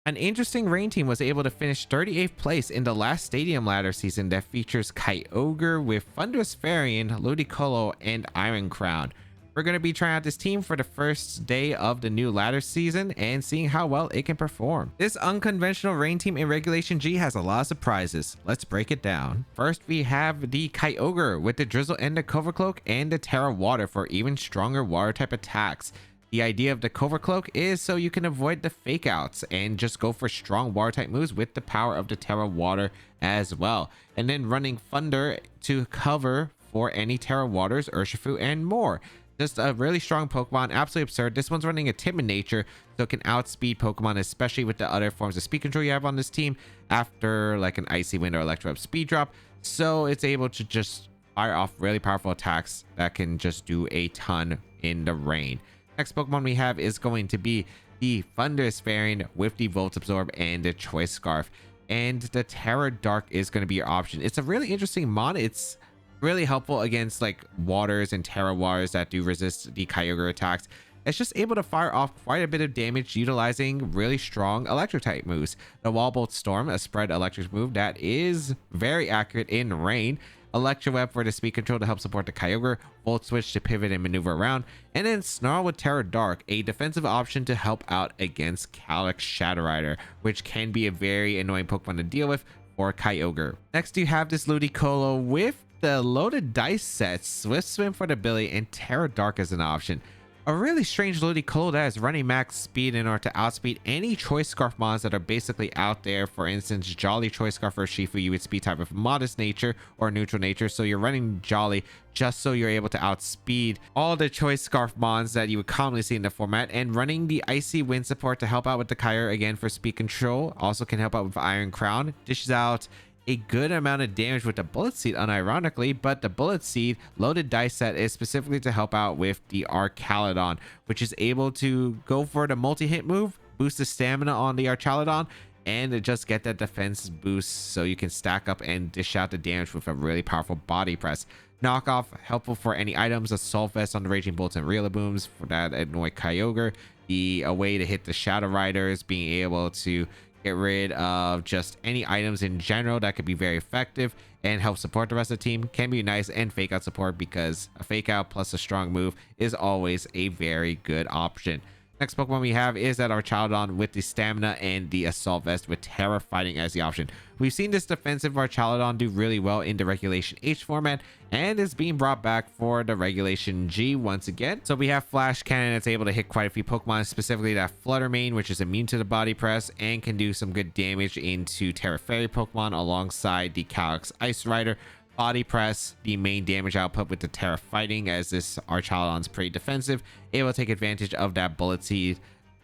An interesting rain team was able to finish 38th place in the last stadium ladder season that features Kyogre with Thundurus Therian, Ludicolo, and Iron Crown. We're going to be trying out this team for the first day of the new ladder season and seeing how well it can perform. This unconventional rain team in Regulation G has a lot of surprises. Let's break it down. First, we have the Kyogre with the Drizzle and the Cover Cloak and the Terra Water for even stronger water type attacks. The idea of the Cover Cloak is so you can avoid the fake outs and just go for strong water type moves with the power of the Terra Water as well. And then running Thunder to cover for any Terra Waters, Urshifu, and more. Just a really strong Pokemon, absolutely absurd. This one's running a Timid nature, so it can outspeed Pokemon, especially with the other forms of speed control you have on this team after like an Icy Wind or Electro Up speed drop. So it's able to just fire off really powerful attacks that can just do a ton in the rain. Next Pokemon we have is going to be the Thundurus Therian with the Volt Absorb and the Choice Scarf. And the Terra Dark is going to be your option. It's a really interesting mod. It's really helpful against like waters and Terra Waters that do resist the Kyogre attacks. It's just able to fire off quite a bit of damage utilizing really strong electric type moves. The Wall Bolt Storm, a spread electric move that is very accurate in rain. Electro Web for the speed control to help support the Kyogre, Volt Switch to pivot and maneuver around, and then Snarl with Terra Dark, a defensive option to help out against Calyx Shadow Rider, which can be a very annoying Pokemon to deal with for Kyogre. Next, you have this Ludicolo with the loaded dice sets, Swift Swim for the ability, and Terra Dark as an option. A really strange Ludicolo that is running max speed in order to outspeed any Choice Scarf mons that are basically out there. For instance, Jolly Choice Scarf or Shifu, you would speed type of modest nature or neutral nature. So you're running Jolly just so you're able to outspeed all the Choice Scarf mons that you would commonly see in the format, and running the Icy Wind support to help out with the Kyogre again for speed control. Also can help out with Iron Crown. Dishes out a good amount of damage with the Bullet Seed unironically, but the Bullet Seed loaded dice set is specifically to help out with the Archaludon, which is able to go for the multi-hit move, boost the stamina on the Archaludon, and just get that defense boost so you can stack up and dish out the damage with a really powerful body press. Knockoff, helpful for any items, Assault Vest on the Raging Bolts and Riolabooms for that annoy Kyogre. A way to hit the Shadow Riders, being able to get rid of just any items in general that could be very effective and help support the rest of the team can be nice. And fake out support, because a fake out plus a strong move is always a very good option. Next Pokemon we have is that Archaludon with the stamina and the Assault Vest with Terra Fighting as the option. We've seen this defensive Archaludon do really well in the Regulation H format, and is being brought back for the Regulation G once again. So we have Flash Cannon that's able to hit quite a few Pokemon, specifically that Flutter Mane, which is immune to the body press and can do some good damage into Terra Fairy Pokemon alongside the Calyx Ice Rider. Body Press, the main damage output with the Terra Fighting, as this Archaludon's pretty defensive, able to take advantage of that Bullet Seed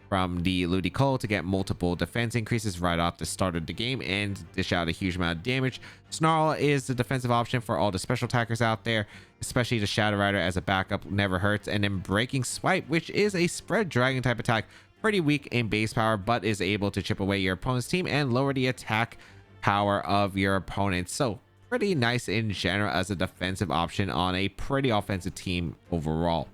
from the Ludicolo to get multiple defense increases right off the start of the game and dish out a huge amount of damage. Snarl is the defensive option for all the special attackers out there, especially the Shadow Rider as a backup, never hurts. And then Breaking Swipe, which is a spread dragon type attack, pretty weak in base power, but is able to chip away your opponent's team and lower the attack power of your opponent. So pretty nice in general as a defensive option on a pretty offensive team overall.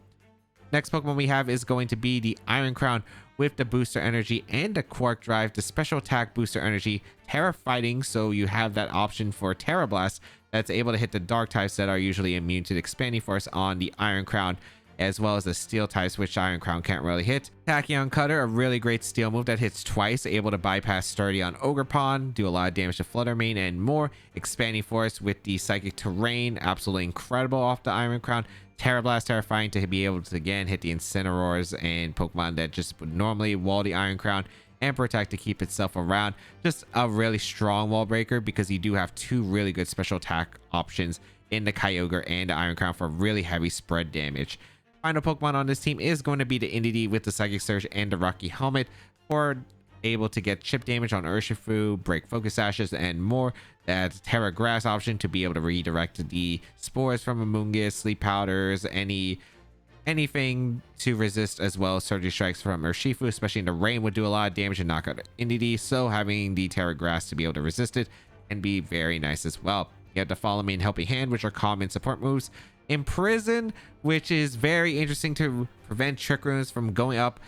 Next Pokemon we have is going to be the Iron Crown with the Booster Energy and the Quark Drive, the special attack Booster Energy, Terra Fighting, so you have that option for Terra Blast that's able to hit the Dark types that are usually immune to the Expanding Force on the Iron Crown, as well as the Steel types, which Iron Crown can't really hit. Tachyon Cutter, a really great steel move that hits twice, able to bypass Sturdy on Ogerpon, do a lot of damage to Flutter Mane and more. Expanding Force with the Psychic Terrain, absolutely incredible off the Iron Crown. Terra Blast, terrifying to be able to again hit the Incineroars and Pokemon that just would normally wall the Iron Crown and protect to keep itself around. Just a really strong wall breaker, because you do have two really good special attack options in the Kyogre and the Iron Crown for really heavy spread damage. Final Pokemon on this team is going to be the Indeedee with the Psychic Surge and the Rocky Helmet, for able to get chip damage on Urshifu, break Focus Ashes, and more. That Terra Grass option to be able to redirect the spores from Amoonguss, Sleep Powders, anything to resist, as well as Surgery Strikes from Urshifu, especially in the rain, would do a lot of damage and knock out Indeedee. So having the Terra Grass to be able to resist it can be very nice as well. You have the Follow Me and Helping Hand, which are common support moves. Imprison, which is very interesting to prevent Trick Runes from going up.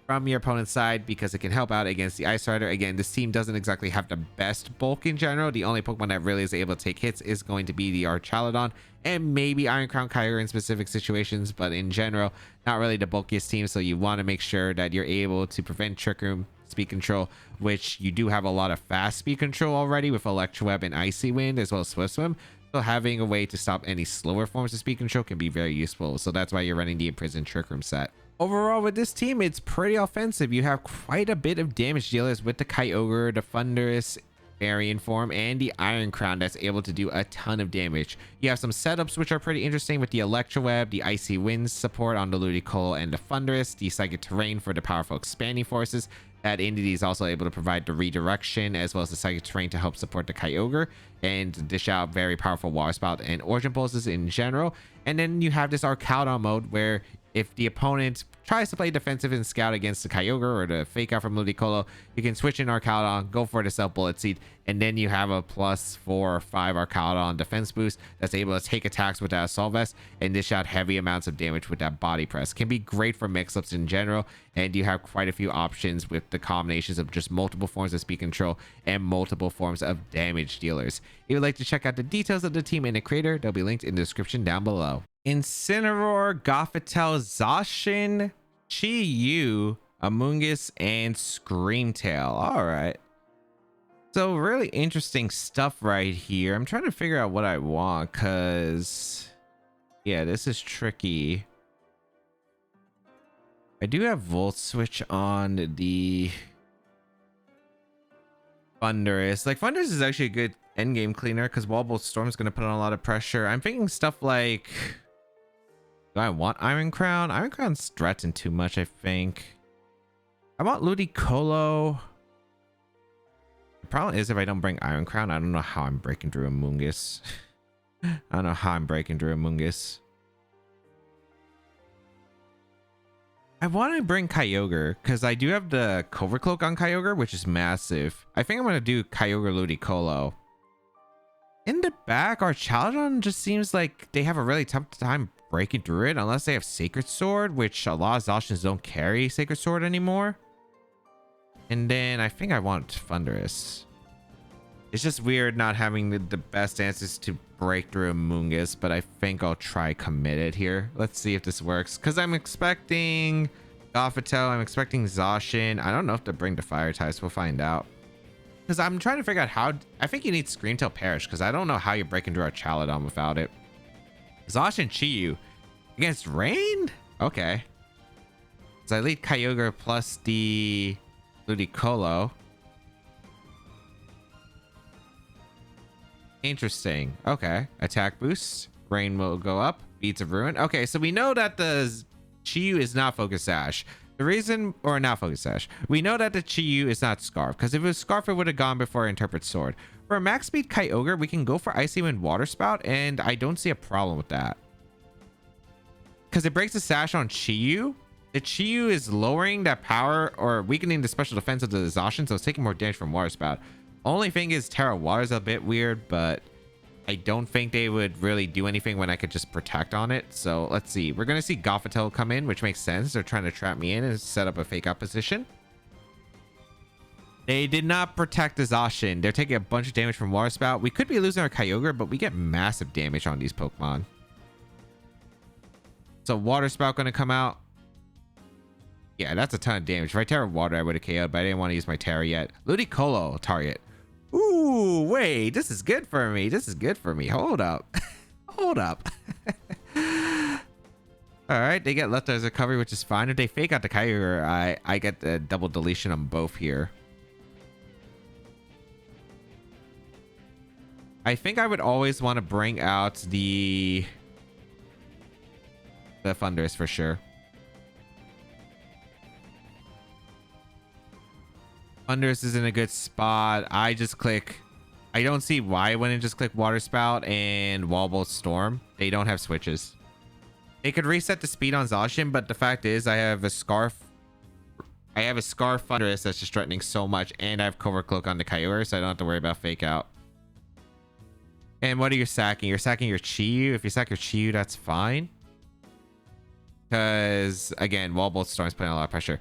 from your opponent's side because it can help out against the Ice Rider. Again, this team doesn't exactly have the best bulk in general. The only Pokemon that really is able to take hits is going to be the Archaludon and maybe Iron Crown Kyogre in specific situations, but in general, not really the bulkiest team. So you want to make sure that you're able to prevent Trick Room, Speed Control, which you do have a lot of fast speed control already with Electro Web and Icy Wind as well as Swift Swim. So having a way to stop any slower forms of speed control can be very useful. So that's why you're running the Imprisoned Trick Room set. Overall, with this team, it's pretty offensive. You have quite a bit of damage dealers with the Kyogre, the Thundurus Therian form, and the Iron Crown that's able to do a ton of damage. You have some setups which are pretty interesting with the Electro Web, the Icy Winds support on the Ludicolo and the Thundurus, the Psychic Terrain for the powerful expanding forces. That entity is also able to provide the redirection as well as the Psychic Terrain to help support the Kyogre and dish out very powerful Water Spout and Origin Pulses in general. And then you have this Archaludon mode where if the opponent tries to play defensive and scout against the Kyogre or the Fake Out from Ludicolo, you can switch in Archaludon, go for the Self Bullet Seed, and then you have a +4 or 5 Archaludon defense boost that's able to take attacks with that Assault Vest and dish out heavy amounts of damage with that Body Press. Can be great for mix-ups in general, and you have quite a few options with the combinations of just multiple forms of speed control and multiple forms of damage dealers. If you'd like to check out the details of the team and the creator, they'll be linked in the description down below. Incineroar, Gothitelle, Zacian, Chi-Yu, Amoonguss, and Screamtail. All right. So really interesting stuff right here. I'm trying to figure out what I want because, yeah, this is tricky. I do have Volt Switch on the Thundurus. Like, Thundurus is actually a good endgame cleaner because Wallbolt Storm is going to put on a lot of pressure. I'm thinking stuff like, do I want Iron Crown? Iron Crown's threatened too much, I think. I want Ludicolo. The problem is if I don't bring Iron Crown, I don't know how I'm breaking through Amoonguss. I don't know how I'm breaking through Amoonguss. I want to bring Kyogre because I do have the Cover Cloak on Kyogre, which is massive. I think I'm going to do Kyogre Ludicolo. In the back, Archaludon just seems like they have a really tough time breaking through it unless they have Sacred Sword, which a lot of Zacians don't carry Sacred Sword anymore. And then I think I want Thundurus. It's just weird not having the best answers to break through Amoonguss, but I think I'll try Committed here. Let's see if this works. Because I'm expecting Gothitelle, I'm expecting Zacian. I don't know if to bring the Fire types. We'll find out. Because I'm trying to figure out how... I think you need Screamtail Perish, because I don't know how you're breaking through Archaludon without it. Zacian Chi-Yu against Rain? Okay. So I lead Kyogre plus the Ludicolo. Interesting. Okay. Attack boost. Rain will go up. Beats of Ruin. Okay, so we know that the Chi-Yu is not Focus Sash. The reason, or not Focus Sash. We know that the Chi-Yu is not Scarf, because if it was Scarf, it would have gone before Interpret Sword. For a max speed Kyogre, we can go for Icy Wind Water Spout, and I don't see a problem with that. Because it breaks the Sash on Chi-Yu. The Chi-Yu is lowering that power or weakening the special defense of the Zacian, so it's taking more damage from Water Spout. Only thing is Terra Water is a bit weird, but I don't think they would really do anything when I could just protect on it. So let's see. We're going to see Gothitelle come in, which makes sense. They're trying to trap me in and set up a fake out position. They did not protect the Zacian. They're taking a bunch of damage from Water Spout. We could be losing our Kyogre, but we get massive damage on these Pokemon. So Water Spout going to come out. Yeah, that's a ton of damage. If I Terra Water, I would have KO'd, but I didn't want to use my Terra yet. Ludicolo target. Ooh, wait, this is good for me. This is good for me. Hold up. Hold up. All right, they get left as recovery, which is fine. If they fake out the Kyogre, I get the double deletion on both here. I think I would always want to bring out the Thundurus for sure. Thundurus is in a good spot. I just click. I don't see why I wouldn't just click Water Spout and Wallbolt Storm. They don't have switches. They could reset the speed on Zacian, but the fact is I have a Scarf. I have a Scarf Thundurus that's just threatening so much, and I have Cover Cloak on the Kyogre, so I don't have to worry about fake out. And what are you sacking? You're sacking your Chi-Yu. If you sack your Chi-Yu, that's fine. Because, again, Wallbolt Storm is putting a lot of pressure.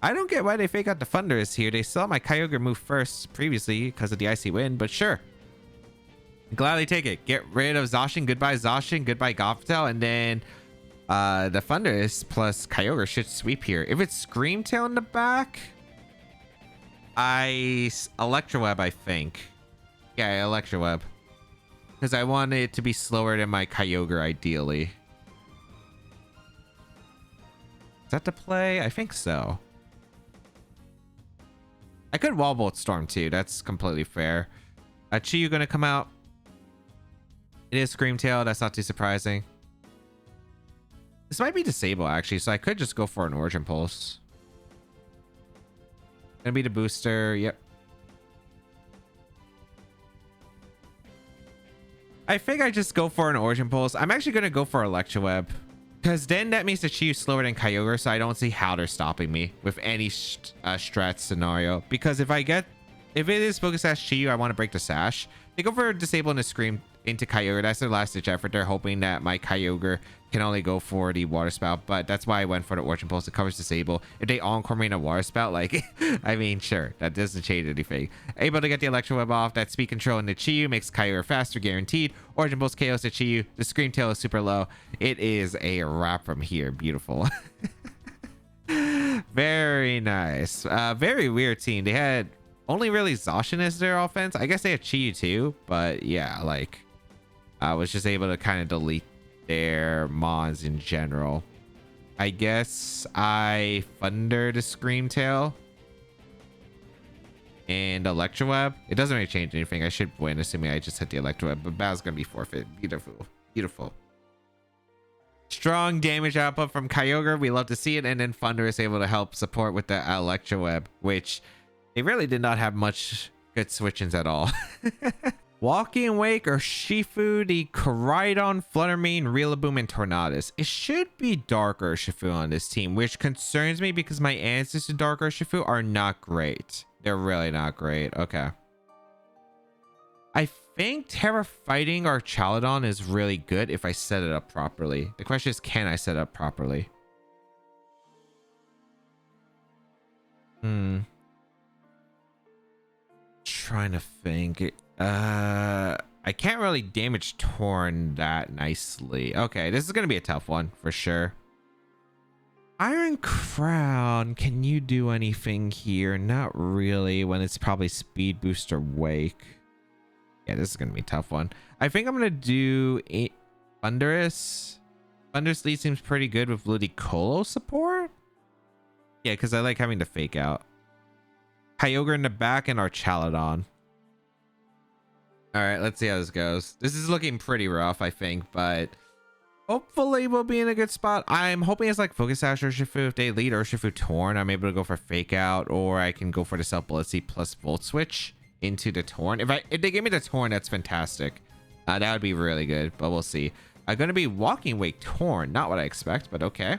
I don't get why they fake out the Thundurus here. They saw my Kyogre move first previously because of the icy wind, but sure. Gladly take it. Get rid of Zacian. Goodbye Zacian. Goodbye Gothitelle. And then the Thundurus plus Kyogre should sweep here. If it's Screamtail in the back, Electroweb, I think. Yeah, Electroweb. Because I want it to be slower than my Kyogre, ideally. Is that the play? I think so. I could Wall Bolt Storm too. That's completely fair. Chiyu gonna come out. It is Screamtail. That's not too surprising. This might be Disable actually, so I could just go for an Origin Pulse. Gonna be the booster. Yep. I think I just go for an Origin Pulse. I'm actually gonna go for Electroweb. Because then that means the Chiyu's slower than Kyogre, so I don't see how they're stopping me with any strat scenario. Because if it is Focus Sash Chiyu, I want to break the Sash. They go for Disabling the Scream into Kyogre. That's their last ditch effort. They're hoping that my Kyogre can only go for the Water Spout, but that's why I went for the Origin Pulse. It covers Disable. If they Encore me in a Water Spout, like, I mean, sure, that doesn't change anything. Able to get the Electroweb off. That Speed Control into Chiyu makes Kyogre faster, guaranteed. Origin Pulse KOs to Chiyu. The Screamtail is super low. It is a wrap from here. Beautiful. Very nice. Very weird team. They had only really Zacian as their offense. I guess they had Chiyu too, but yeah, like, I was just able to kind of delete their Mons in general. I guess I Thunder the Screamtail and Electroweb. It doesn't really change anything. I should win, assuming I just hit the Electroweb, but battle's gonna be forfeit. Beautiful. Beautiful. Strong damage output from Kyogre. We love to see it. And then Thunder is able to help support with the Electroweb, which they really did not have much good switch-ins at all. Walking Wake or Shifu, the Koraidon, Fluttermane, Rillaboom, and Tornadus. It should be Dark Urshifu on this team, which concerns me because my answers to Dark Urshifu are not great. They're really not great. Okay. I think Terra Fighting or Chaladon is really good if I set it up properly. The question is, can I set it up properly? Trying to think. I can't really damage Torn that nicely. Okay, this is gonna be a tough one for sure. Iron Crown, can you do anything here? Not really, when it's probably Speed Booster Wake. Yeah, this is gonna be a tough one. I think I'm gonna do Thundurus. Thundurus lead seems pretty good with Ludicolo support. Yeah, because I like having the fake out. Kyogre in the back and our Chaladon. All right, let's see how this goes. This is looking pretty rough, I think, but hopefully we'll be in a good spot. I'm hoping it's like Focus Sash Urshifu. If they lead Urshifu Torn, I'm able to go for fake out, or I can go for the Self Blissey plus Volt Switch into the Torn. If they give me the Torn, that's fantastic. That would be really good, but we'll see. I'm going to be Walking Wake Torn. Not what I expect, but okay.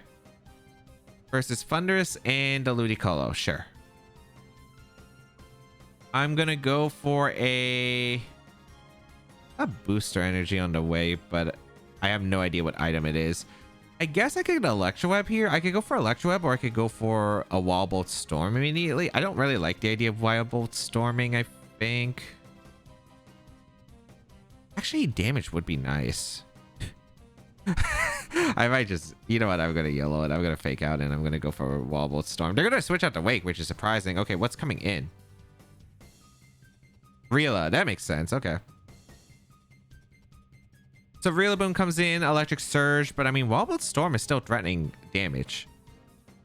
Versus Thundurus and the Ludicolo. Sure. I'm going to go for a booster energy on the way, but I have no idea what item it is. I guess I could get Electroweb here. I could go for Electroweb, or I could go for a Wall Bolt Storm immediately. I don't really like the idea of Wall Bolt Storming, I think. Actually, damage would be nice. I might just, you know what, I'm gonna yellow it. I'm gonna fake out and I'm gonna go for a Wall Bolt Storm. They're gonna switch out to Wake, which is surprising. Okay, what's coming in? Rila, that makes sense. Okay. So Rillaboom comes in, Electric Surge, but I mean, Wall Bolt Storm is still threatening damage.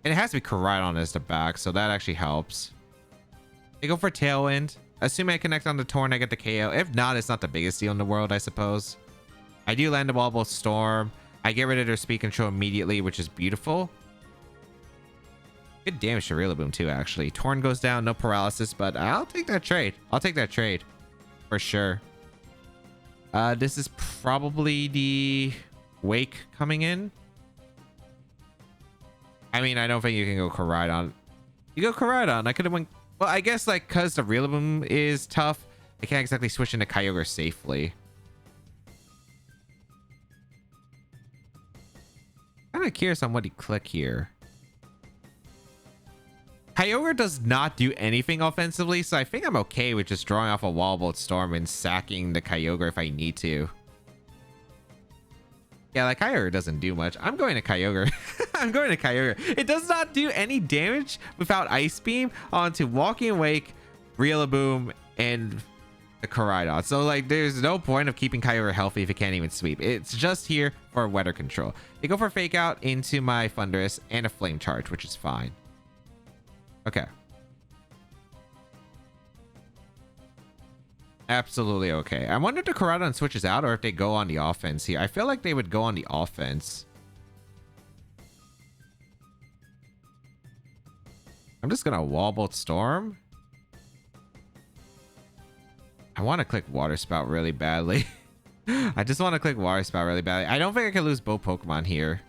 And it has to be Koraidon as the back, so that actually helps. They go for Tailwind. Assuming I connect on the Torn, I get the KO. If not, it's not the biggest deal in the world, I suppose. I do land a Wall Bolt Storm. I get rid of their Speed Control immediately, which is beautiful. Good damage to Rillaboom too, actually. Torn goes down, no paralysis, but I'll take that trade. I'll take that trade for sure. This is probably the Wake coming in. I mean, I don't think you can go Koraidon. You go Koraidon. I could have went. Well, I guess like because the Rillaboom is tough, I can't exactly switch into Kyogre safely. Kind of curious on what he click here. Kyogre does not do anything offensively, so I think I'm okay with just drawing off a Wall Bolt Storm and sacking the Kyogre if I need to. Yeah, like Kyogre doesn't do much. I'm going to Kyogre. I'm going to Kyogre. It does not do any damage without Ice Beam onto Walking Wake, Rillaboom, and the Koraidon. So like there's no point of keeping Kyogre healthy if it can't even sweep. It's just here for weather control. They go for Fake Out into my Thundurus and a Flame Charge, which is fine. Okay. Absolutely okay. I wonder if the Koraidon switches out or if they go on the offense here. I feel like they would go on the offense. I'm just gonna Wall Bolt Storm. I want to click Water Spout really badly. I just want to click Water Spout really badly. I don't think I can lose both Pokemon here.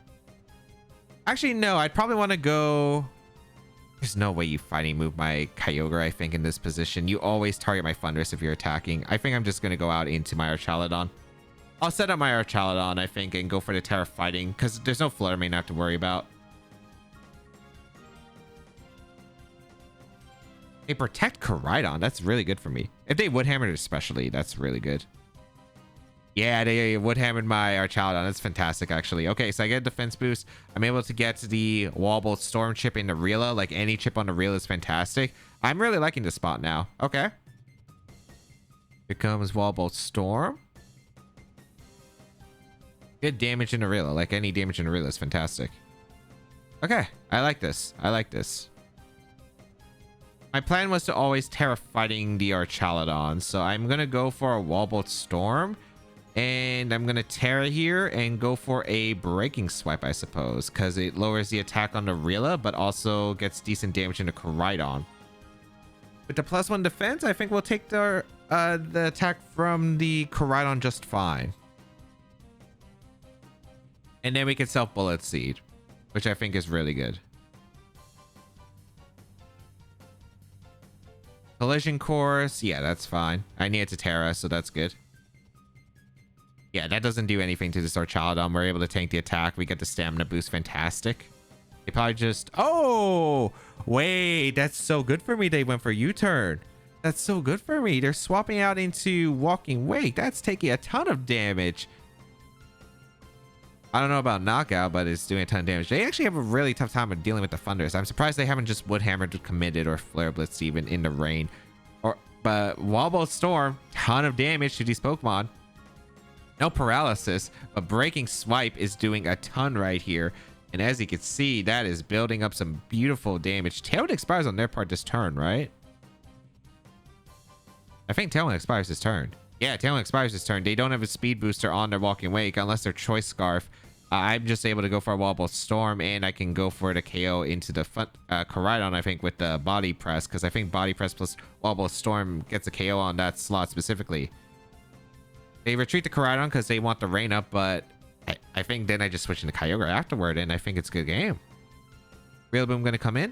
Actually, no. I'd probably want to go... There's no way you fighting move my Kyogre, I think, in this position. You always target my Thundurus if you're attacking. I think I'm just going to go out into my Archaludon. I'll set up my Archaludon, I think, and go for the Terra Fighting, because there's no Flutter Mane I have to worry about. They protect Koraidon. That's really good for me. If they Wood Hammered especially, that's really good. Yeah, they Wood Hammered my Archaludon. That's fantastic, actually. Okay, so I get a defense boost. I'm able to get the Wall Bolt Storm chip into Rilla. Like, any chip on the Rilla is fantastic. I'm really liking this spot now. Okay. Here comes Wall Bolt Storm. Good damage in the Rilla. Like, any damage in the Rilla is fantastic. Okay, I like this. I like this. My plan was to always Terra Fighting the Archaludon, so I'm going to go for a Wall Bolt Storm. And I'm going to Terra here and go for a Breaking Swipe, I suppose, because it lowers the attack on the Rilla, but also gets decent damage into Koraidon. With the +1 defense, I think we'll take the attack from the Koraidon just fine. And then we can self-Bullet Seed, which I think is really good. Collision Course, yeah, that's fine. I need it to Terra, so that's good. Yeah, that doesn't do anything to this Archaludon. We're able to tank the attack. We get the stamina boost. Fantastic. They probably just... Oh! Wait, that's so good for me. They went for U-turn. That's so good for me. They're swapping out into Walking Wake. That's taking a ton of damage. I don't know about Knockout, but it's doing a ton of damage. They actually have a really tough time of dealing with the Thundurus. I'm surprised they haven't just Wood Hammered Committed or Flare Blitz even in the rain. But Wall Bolt Storm, ton of damage to these Pokemon. No paralysis, but Breaking Swipe is doing a ton right here. And as you can see, that is building up some beautiful damage. Tailwind expires on their part this turn, right? I think Tailwind expires this turn. Yeah, Tailwind expires this turn. They don't have a speed booster on their Walking Wake unless they're Choice Scarf. I'm just able to go for a Wall Bolt Storm, and I can go for the KO into the Koraidon, I think, with the Body Press, because I think Body Press plus Wall Bolt Storm gets a KO on that slot specifically. They retreat the Koraidon because they want the rain up, but I think then I just switch into Kyogre afterward, and I think it's a good game. Rillaboom going to come in.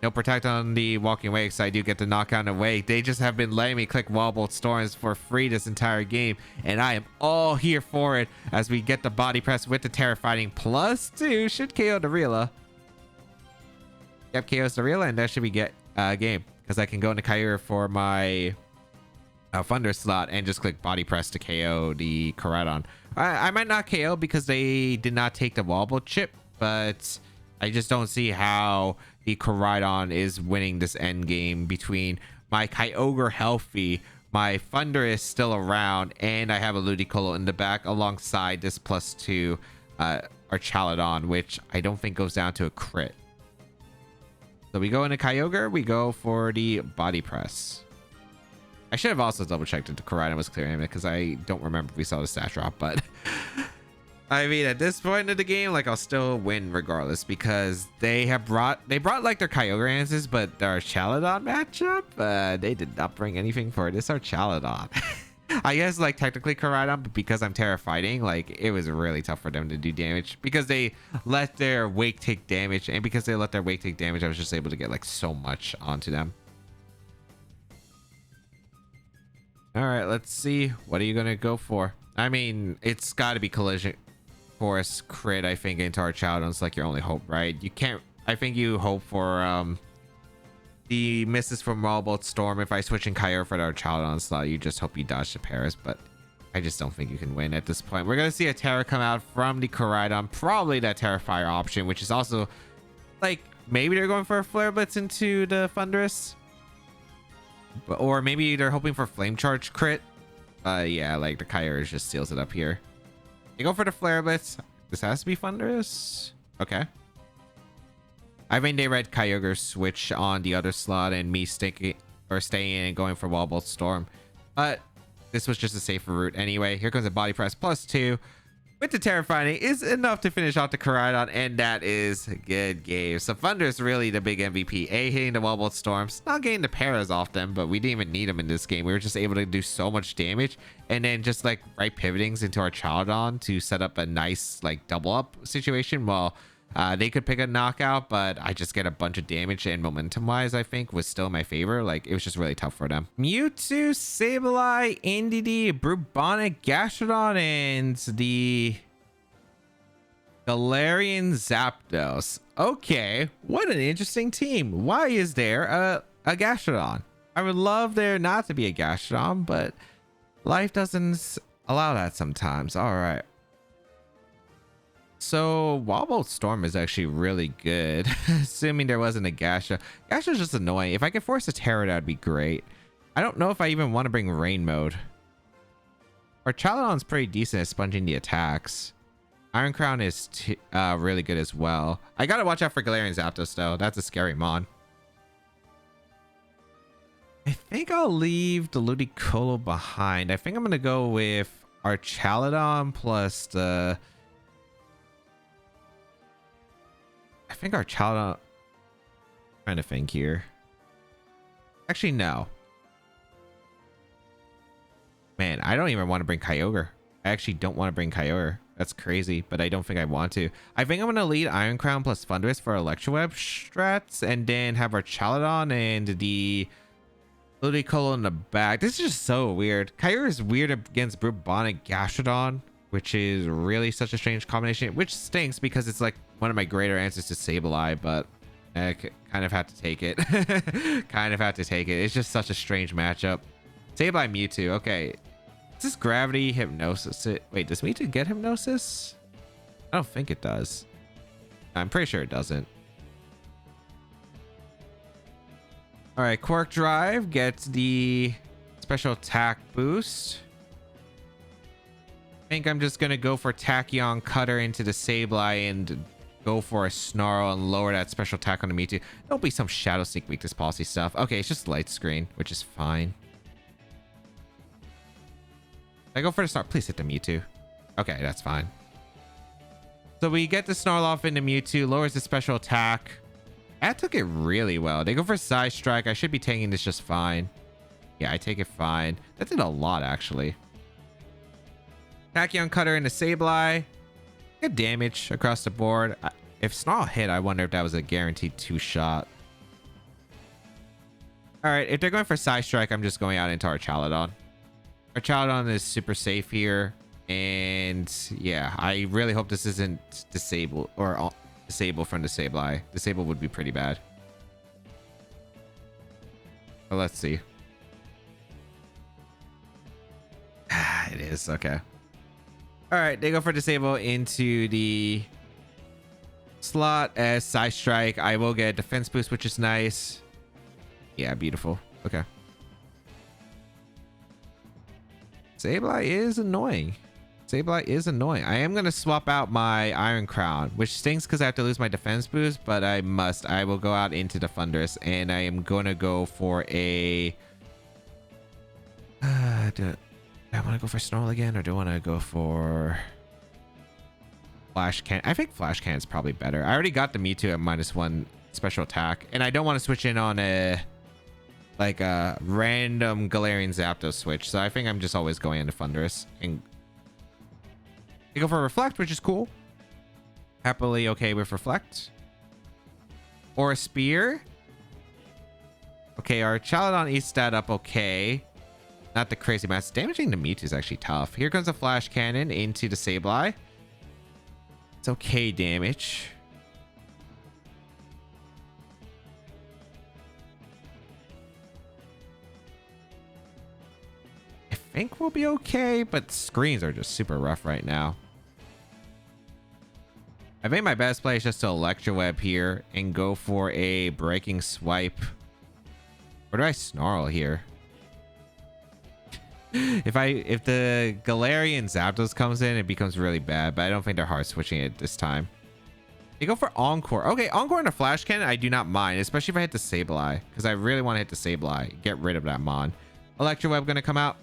No Protect on the Walking Wake, so I do get the Knockout away. They just have been letting me click Wall Bolt Storms for free this entire game, and I am all here for it as we get the Body Press with the Terra Fighting. +2 should KO the Rilla. Yep, KOs the Rilla, and that should be get game, because I can go into Kyogre for my... Thunder slot and just click Body Press to KO the Koraidon. I might not KO because they did not take the Wall Bolt chip, but I just don't see how the Koraidon is winning this end game between my Kyogre healthy, my Thundurus still around, and I have a Ludicolo in the back alongside this +2 Archaludon, which I don't think goes down to a crit. So we go into Kyogre, we go for the Body Press. I should have also double checked if the Koraidon was clearing it because I don't remember if we saw the stat drop, but I mean, at this point of the game, like, I'll still win regardless because they brought like their Kyogre answers, but their Archaludon matchup, they did not bring anything for this Archaludon. I guess, like, technically Koraidon, but because I'm Terra Fighting, like, it was really tough for them to do damage because they let their Wake take damage, and because they let their Wake take damage, I was just able to get, like, so much onto them. All right, let's see. What are you going to go for? I mean, it's got to be Collision Course crit, I think, into Archaludon. It's like your only hope, right? You can't I think you hope for the misses from Wallbolt Storm. If I switch in Kyogre for our Chaladon slot, you just hope you dodge the pairs, but I just don't think you can win at this point. We're gonna see a Terra come out from the Koraidon, probably that Terrifier option, which is also like maybe they're going for a Flare Blitz into the Thundurus, or maybe they're hoping for Flame Charge crit. Yeah, like the Kyogre just seals it up here. They go for the Flare Blitz. This has to be Thundurus. Okay. I mean, they read Kyogre switch on the other slot and me staying and going for Wallbolt Storm, but this was just a safer route anyway. Here comes a Body Press +2 with the Terrifying is enough to finish off the Koraidon, and that is a good game. So Thundurus really the big MVP. Hitting the Wallbolt Storms, not getting the pairs off them, but we didn't even need them in this game. We were just able to do so much damage, and then just like right pivotings into our Chaladon to set up a nice like double up situation. Well, they could pick a knockout, but I just get a bunch of damage, and momentum wise I think was still in my favor. Like it was just really tough for them. Mewtwo, Sableye, Indeedee, Brubonic, Gastrodon, and the Galarian Zapdos. Okay, what an interesting team. Why is there a Gastrodon? I would love there not to be a Gastrodon, but life doesn't allow that sometimes. All right. So Wallbolt Storm is actually really good, assuming there wasn't a Gasha. Gasha's just annoying. If I could force a Terra, that'd be great. I don't know if I even want to bring Rain Mode. Our Chaladon's pretty decent at sponging the attacks. Iron Crown is really good as well. I gotta watch out for Galarian Zapdos though. That's a scary mon. I think I'll leave the Ludicolo behind. I think I'm gonna go with our Chaladon plus the... I think our Chaladon... trying to think here. Actually, no. Man, I don't even want to bring Kyogre. I actually don't want to bring Kyogre. That's crazy, but I don't think I want to. I think I'm going to lead Iron Crown plus Thundurus for Electroweb strats, and then have our Chaladon and the Ludicolo in the back. This is just so weird. Kyogre is weird against Brubonic Gastrodon, which is really such a strange combination, which stinks because it's like one of my greater answers to Sableye, but I kind of have to take it. Kind of have to take it. It's just such a strange matchup. Sableye Mewtwo. Okay. Is this Gravity Hypnosis? Wait, does Mewtwo get Hypnosis? I don't think it does. I'm pretty sure it doesn't. All right, Quark Drive gets the special attack boost. I think I'm just going to go for Tachyon Cutter into the Sableye and go for a Snarl and lower that special attack on the Mewtwo. Don't be some Shadow Sneak weakness policy stuff. Okay, it's just Light Screen, which is fine. I go for the Snarl. Please hit the Mewtwo. Okay, that's fine. So we get the Snarl off into Mewtwo, lowers the special attack. That took it really well. They go for Side Strike. I should be taking this just fine. Yeah, I take it fine. That did a lot, actually. Tachyon Cutter into Sableye. Good damage across the board. If Snarl hit, I wonder if that was a guaranteed 2-shot. All right, if they're going for Side Strike, I'm just going out into our Chaladon. Our Chaladon is super safe here. And yeah, I really hope this isn't disabled or disable from the Sableye. Disable would be pretty bad. But let's see. It is. Okay. All right. They go for disable into the slot as Side Strike. I will get a defense boost, which is nice. Yeah, beautiful. Okay. Sableye is annoying. Sableye is annoying. I am going to swap out my Iron Crown, which stinks because I have to lose my defense boost, but I must. I will go out into the Thundurus, and I am going to go for a... do I want to go for Snarl again, or do I want to go for... Flash Can? I think Flash Can is probably better. I already got the Mewtwo at -1 special attack, and I don't want to switch in on a... like a random Galarian Zapdos switch, so I think I'm just always going into Thundurus. And they go for Reflect, which is cool. Happily okay with Reflect. Or a Spear. Okay, our Chaladon eats that up okay. Not the crazy mass. Damaging the Mewtwo is actually tough. Here comes a Flash Cannon into the Sableye. It's okay damage. think we'll be okay, but screens are just super rough right now. I think my best play is just to Electroweb here and go for a Breaking Swipe. Or do I Snarl here? If the Galarian Zapdos comes in, it becomes really bad, but I don't think they're hard switching it this time. They go for Encore. Okay, Encore and a Flash Cannon, I do not mind, especially if I hit the Sableye, because I really want to hit the Sableye. Get rid of that Mon. Electroweb gonna come out.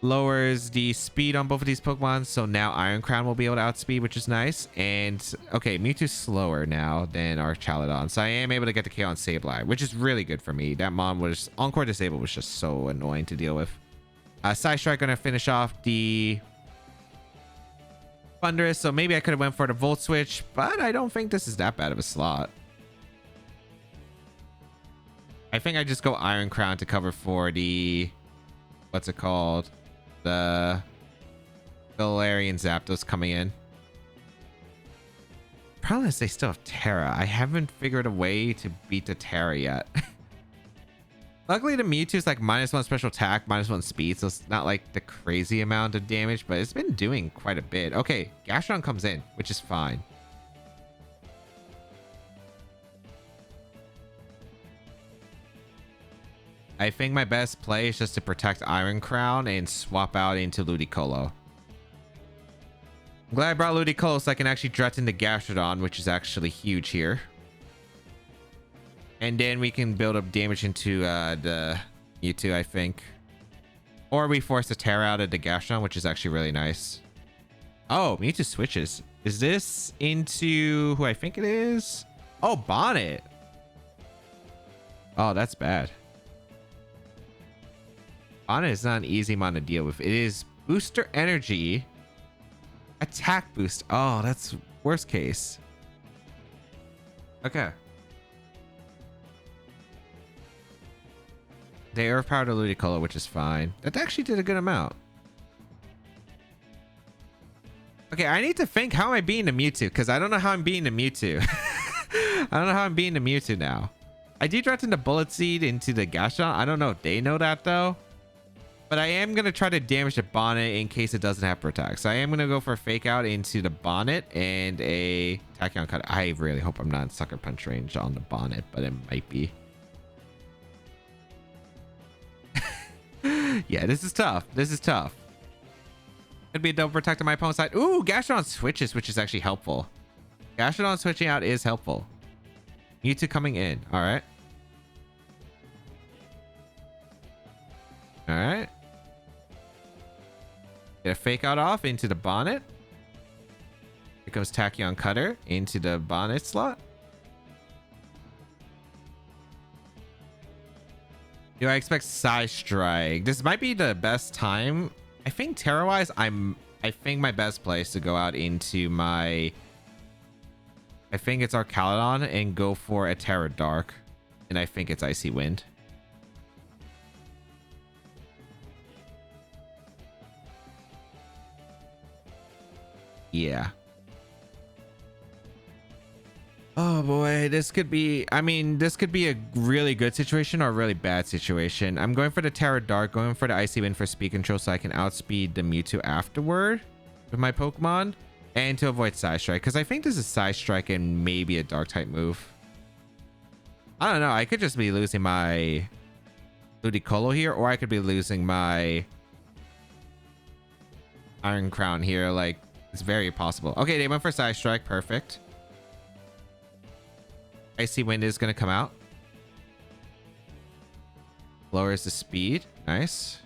Lowers the speed on both of these Pokemon, so now Iron Crown will be able to outspeed, which is nice. And okay, Mewtwo's slower now than our Chaladon, so I am able to get the KO on Sableye, which is really good for me. That Mon was Encore Disable was just so annoying to deal with. Side Strike gonna finish off the Thundurus, so maybe I could have went for the Volt Switch, but I don't think this is that bad of a slot. I think I just go Iron Crown to cover for the, what's it called? The Galarian Zapdos coming in. Problem is they still have Terra. I haven't figured a way to beat the Terra yet. Luckily the Mewtwo is like -1 special attack, -1 speed, so it's not like the crazy amount of damage, but it's been doing quite a bit. Okay, Gastron comes in, which is fine. I think my best play is just to protect Iron Crown and swap out into Ludicolo. I'm glad I brought Ludicolo so I can actually threaten the Gastrodon, which is actually huge here. And then we can build up damage into the Mewtwo, I think. Or we force the Terra out of the Gastrodon, which is actually really nice. Oh, Mewtwo switches. Is this into who I think it is? Oh, Bonnet. Oh, that's bad. Bonnet is not an easy mon to deal with. It is Booster Energy, Attack Boost. Oh, that's worst case. Okay. They overpowered a Ludicolo, which is fine. That actually did a good amount. Okay, I need to think, how am I beating the Mewtwo? Because I don't know how I'm beating the Mewtwo. I don't know how I'm beating the Mewtwo now. I do threaten the Bullet Seed into the Gastrodon. I don't know if they know that though. But I am going to try to damage the Bonnet in case it doesn't have Protect. So I am going to go for a Fake Out into the Bonnet and a Tachyon Cut. I really hope I'm not in Sucker Punch range on the Bonnet, but it might be. Yeah, this is tough. This is tough. Could be a double protect on my opponent's side. Ooh, Gastrodon switches, which is actually helpful. Gastrodon switching out is helpful. Mewtwo coming in. All right. All right. Get a Fake Out off into the Bonnet. Here goes Tachyon Cutter into the Bonnet slot. Do I expect Side Strike? This might be the best time. I think Terra-wise, I think my best place to go out into my, I think it's Arcaludon and go for a Terra Dark. And I think it's Icy Wind. Yeah. Oh boy, this could be, I mean, this could be a really good situation or a really bad situation. I'm going for the Terra Dark, going for the Icy Wind for speed control so I can outspeed the Mewtwo afterward with my Pokemon and to avoid Side Strike, because I think this is Side Strike and maybe a Dark type move. I don't know, I could just be losing my Ludicolo here, or I could be losing my Iron Crown here. Like, it's very possible. Okay, they went for Side Strike, perfect. Icy Wind is going to come out. Lowers the speed. Nice.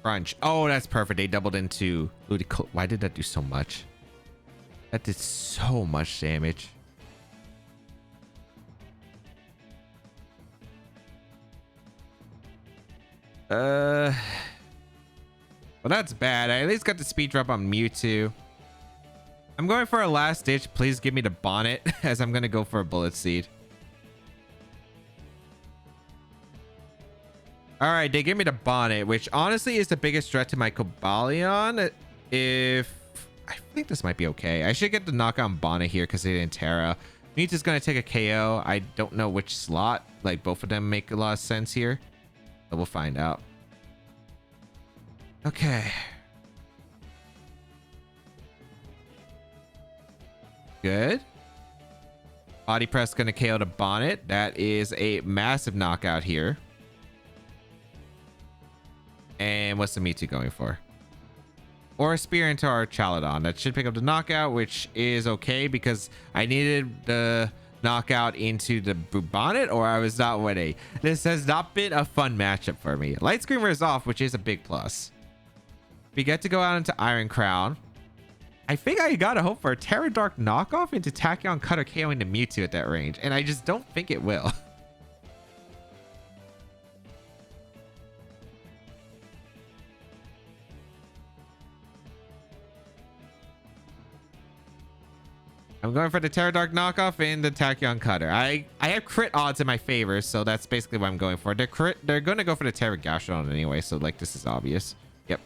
Crunch. Oh, that's perfect. They doubled into Ludicolo. Why did that do so much? That did so much damage. Well, that's bad. I at least got the speed drop on Mewtwo. I'm going for a last ditch. Please give me the Bonnet as I'm going to go for a Bullet Seed. All right, they give me the Bonnet, which honestly is the biggest threat to my Cobalion. If I think this might be okay. I should get the knockout Bonnet here because they didn't Terra. Mewtwo's gonna take a KO. I don't know which slot. Like, both of them make a lot of sense here. But we'll find out. Okay. Good. Body press gonna KO the Bonnet. That is a massive knockout here. And what's the Mewtwo going for? Or a Spear into our Chaladon. That should pick up the knockout, which is okay because I needed the knockout into the Bonnet or I was not winning. This has not been a fun matchup for me. Light Screamer is off, which is a big plus. We get to go out into Iron Crown. I think I gotta hope for a Terra Dark knockoff into Tachyon Cutter KOing the Mewtwo at that range, and I just don't think it will. I'm going for the Terra Dark knockoff and the Tachyon Cutter. I have crit odds in my favor, so that's basically what I'm going for. They're gonna go for the Terra Gastrodon anyway, so like this is obvious. Yep.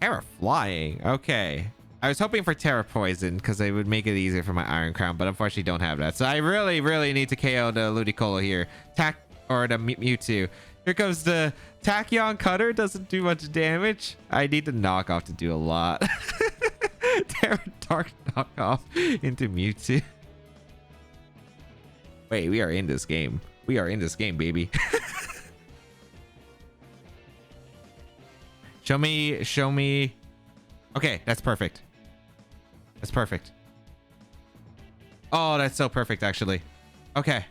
Terra Flying. Okay. I was hoping for Terra Poison because it would make it easier for my Iron Crown, but unfortunately don't have that. So I really, really need to KO the Ludicolo here. Or the Mewtwo. Here comes the Tachyon Cutter. Doesn't do much damage. I need the knockoff to do a lot. Terra Dark knockoff into Mewtwo. Wait, we are in this game. We are in this game, baby. Show me. Okay, that's perfect. That's perfect. Oh, that's so perfect, actually. Okay.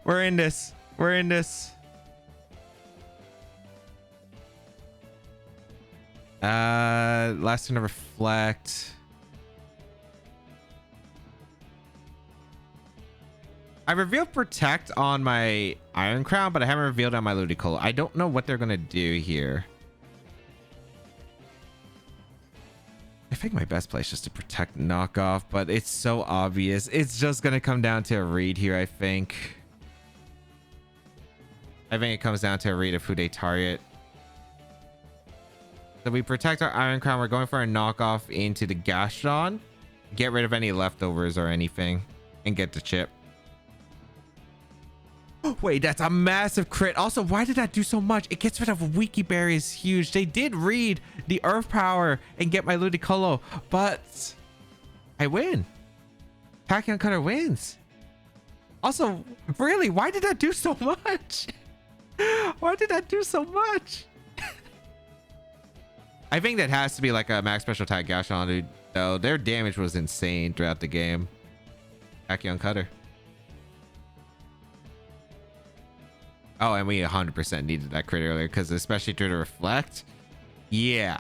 We're in this. We're in this. Last turn to reflect. I revealed Protect on my Iron Crown, but I haven't revealed on my Ludicolo. I don't know what they're gonna do here. I think my best play is just to Protect knockoff, but it's so obvious. It's just gonna come down to a read here, I think. I think it comes down to a read of who they target. So we protect our Iron Crown. We're going for a knockoff into the Gastrodon. Get rid of any leftovers or anything and get the chip. Wait, that's a massive crit. Also, why did that do so much? It gets rid of Wiki Berry is huge. They did read the Earth Power and get my Ludicolo, but I win. Tachyon Cutter wins. Also, really, why did that do so much? Why did that do so much? I think that has to be like a max special attack Gastrodon, dude. Though their damage was insane throughout the game. Tachyon Cutter. Oh, and we 100% needed that crit earlier because especially through the reflect. Yeah.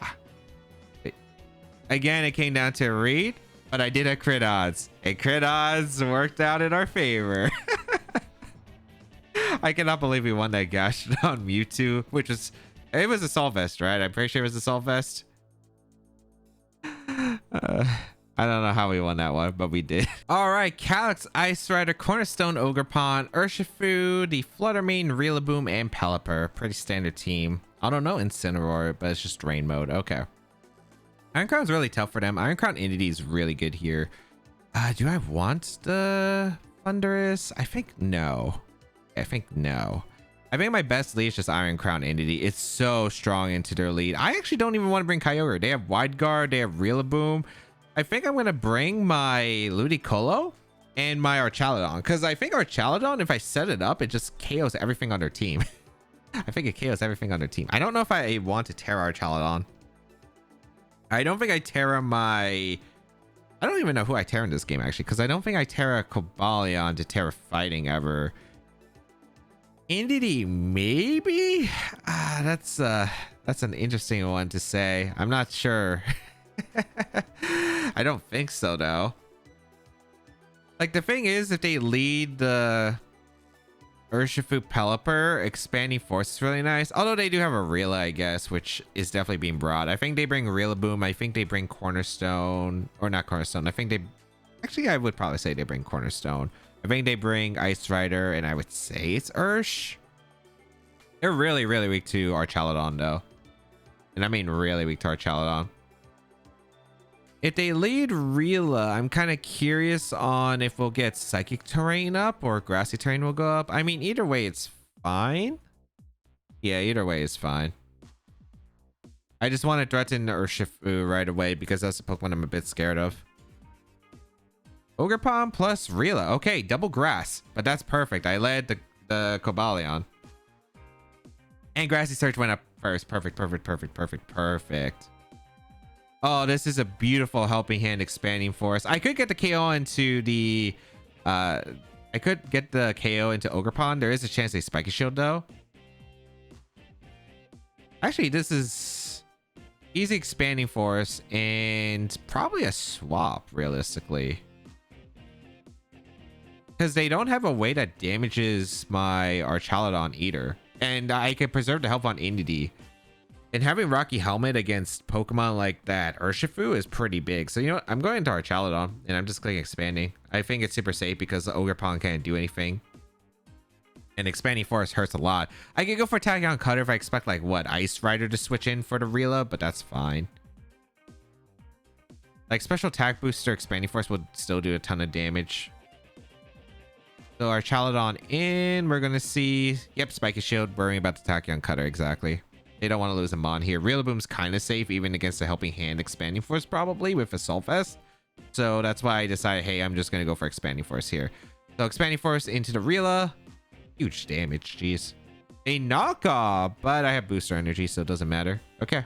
Again, it came down to a read, but I did have crit odds. And crit odds worked out in our favor. I cannot believe we won that Gastrodon Mewtwo, which was... It was Assault Vest, right? I'm pretty sure it was Assault Vest. I don't know how we won that one, but we did. All right, Calyx, Ice Rider, Cornerstone, Ogerpon, Urshifu, the Fluttermane, Rillaboom, and Pelipper. Pretty standard team. I don't know Incineroar, but it's just Drain mode. Okay. Iron Crown's really tough for them. Iron Crown Entity is really good here. Do I want the Thundurus? I think no. I think no. I think my best lead is just Iron Crown Entity. It's so strong into their lead. I actually don't even want to bring Kyogre. They have Wide Guard. They have Rillaboom. I think I'm going to bring my Ludicolo and my Archaladon. Because I think Archaladon, if I set it up, it just KOs everything on their team. I think it KOs everything on their team. I don't know if I want to Terra Archaladon. I don't think I Terra my... I don't even know who I Terra in this game, actually. Because I don't think I Terra Cobalion to Terra Fighting ever. Entity, maybe? That's an interesting one to say. I'm not sure. I don't think so, though. Like, the thing is, if they lead the Urshifu Pelipper, Expanding Force is really nice. Although they do have a Rilla, I guess, which is definitely being brought. I think they bring Rillaboom. I think they bring Cornerstone. Or not Cornerstone. I think they... Actually, I would probably say they bring Cornerstone. I think they bring Ice Rider, and I would say it's Ursh. They're really, really weak to Archaladon, though. And I mean really weak to Archaladon. If they lead Rila, I'm kind of curious on if we'll get Psychic Terrain up or Grassy Terrain will go up. I mean, either way, it's fine. Yeah, either way is fine. I just want to threaten Urshifu right away because that's a Pokemon I'm a bit scared of. Ogerpon plus Rila. Okay, double grass. But that's perfect. I led the Cobalion. And Grassy Surge went up first. Perfect, perfect, perfect, perfect, perfect. Oh, this is a beautiful Helping Hand Expanding Force. I could get the KO into the... I could get the KO into Ogerpon. There is a chance they Spiky Shield, though. Actually, this is... easy Expanding Force and probably a swap, realistically. Because they don't have a way that damages my Archaludon either. And I can preserve the health on Indeedee. And having Rocky Helmet against Pokemon like that Urshifu is pretty big. So you know what? I'm going into Archaludon and I'm just clicking Expanding. I think it's super safe because the Ogerpon can't do anything. And Expanding Force hurts a lot. I could go for Tachyon Cutter if I expect like what, Ice Rider to switch in for the Rila, but that's fine. Like Special Attack Booster Expanding Force would still do a ton of damage. So Archaludon in, we're gonna see, yep, Spiky Shield, worrying about the Tachyon Cutter, exactly. They don't want to lose a Mon here. Rillaboom's kind of safe, even against a Helping Hand Expanding Force, probably, with Assault Vest. So that's why I decided, hey, I'm just gonna go for Expanding Force here. So Expanding Force into the Rila. Huge damage, jeez. A knockoff, but I have Booster Energy, so it doesn't matter. Okay.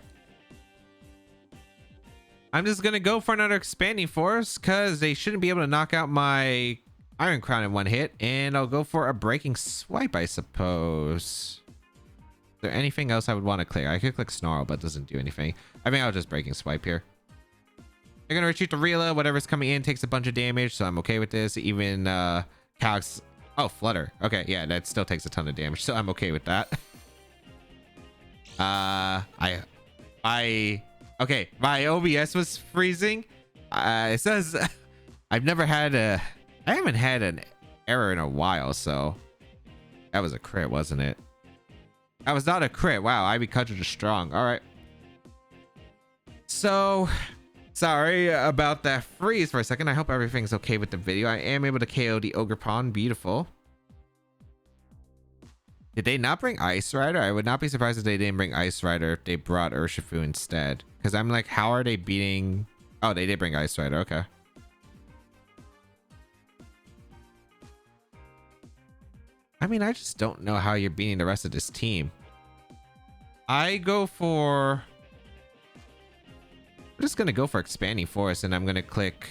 I'm just gonna go for another Expanding Force, because they shouldn't be able to knock out my Iron Crown in one hit, and I'll go for a Breaking Swipe, I suppose. Is there anything else I would want to clear? I could click Snarl, but it doesn't do anything. I think I'll just Breaking Swipe here. They're gonna retreat to Rila. Whatever's coming in takes a bunch of damage, so I'm okay with this. Even Calx. Oh, Flutter. Okay, yeah, that still takes a ton of damage, so I'm okay with that. Okay, my OBS was freezing. It says I haven't had an error in a while, so that was a crit, wasn't it? That was not a crit. Wow, Ivy Cudgel is strong. All right. So, sorry about that freeze for a second. I hope everything's okay with the video. I am able to KO the Ogerpon. Beautiful. Did they not bring Ice Rider? I would not be surprised if they didn't bring Ice Rider if they brought Urshifu instead. Because I'm like, how are they beating... Oh, they did bring Ice Rider. Okay. I mean, I just don't know how you're beating the rest of this team. I go for... I'm just going to go for Expanding Force, and I'm going to click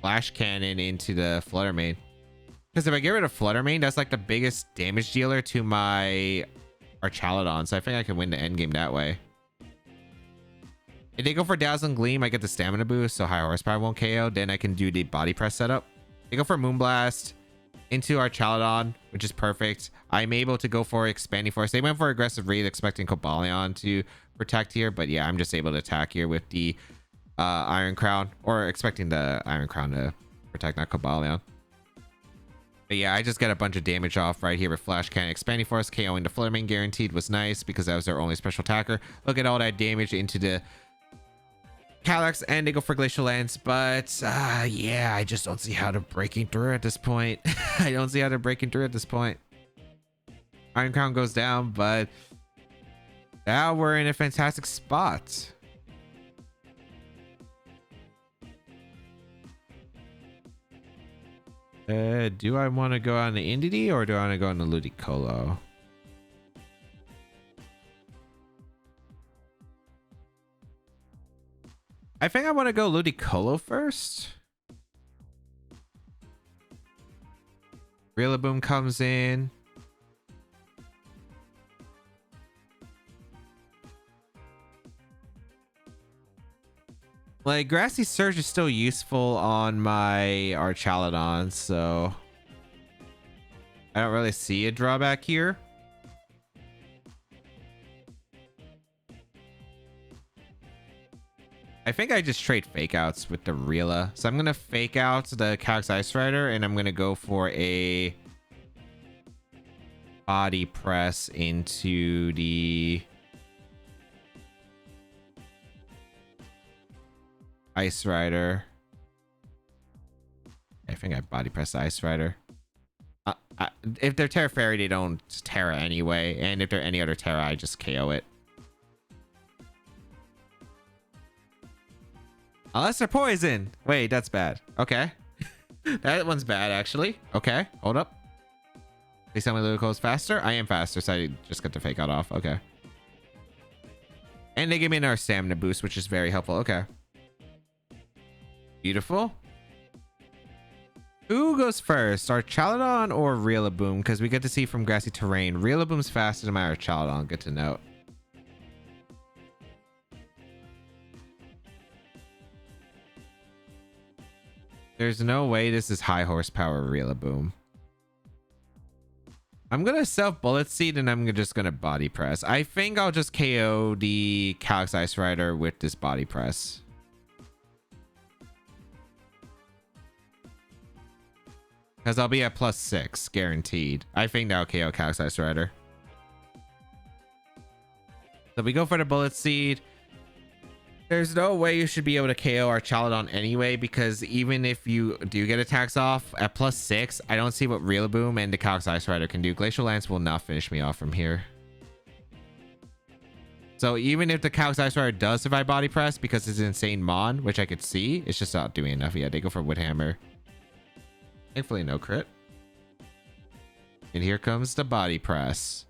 Flash Cannon into the Flutter Mane. Because if I get rid of Flutter Mane, that's like the biggest damage dealer to my Archaludon, so I think I can win the endgame that way. If they go for Dazzling Gleam, I get the stamina boost, so high horsepower won't KO. Then I can do the body press setup. They go for Moonblast into Archaludon, which is perfect. I'm able to go for Expanding Force. They went for Aggressive Read, expecting Cobalion to protect here, but yeah, I'm just able to attack here with the Iron Crown, or expecting the Iron Crown to protect, not Cobalion. But yeah, I just got a bunch of damage off right here with Flash Cannon. Expanding Force, KOing the Flutter Mane guaranteed was nice because that was their only special attacker. Look at all that damage into the Calyx, and they go for Glacial Lance, but yeah, I just don't see how they're breaking through at this point. I don't see how they're breaking through at this point. Iron Crown goes down, but now we're in a fantastic spot. Do I want to go on the Indeedee or do I want to go on the Ludicolo? I think I want to go Ludicolo first. Rillaboom comes in. Like, Grassy Surge is still useful on my Archaludon, so I don't really see a drawback here. I think I just trade fake outs with the Rila. So I'm going to fake out the Calyx Ice Rider, and I'm going to go for a body press into the Ice Rider. I think I body press the Ice Rider. If they're Terra Fairy, they don't Terra anyway. And if they're any other Terra, I just KO it. Unless they're poison. Wait, that's bad. Okay. That one's bad, actually. Okay, hold up. Please tell me Ludicolo is faster. I am faster, so I just got the fake out off. Okay. And they give me another stamina boost, which is very helpful. Okay. Beautiful. Who goes first? Archaludon or Rillaboom? Because we get to see from grassy terrain. Rillaboom's faster than my Archaludon. Good to note. There's no way this is high horsepower Rillaboom. I'm gonna self Bullet Seed and I'm just gonna body press. I think I'll just KO the Calyx Ice Rider with this body press. Because I'll be at +6 guaranteed. I think that'll KO Calyx Ice Rider. So we go for the Bullet Seed. There's no way you should be able to KO Archaludon anyway, because even if you do get attacks off at +6, I don't see what Rillaboom and the Calyx Ice Rider can do. Glacial Lance will not finish me off from here. So even if the Calyx Ice Rider does survive body press because it's insane Mon, which I could see, it's just not doing enough yet. They go for Wood Hammer. Thankfully, no crit. And here comes the body press.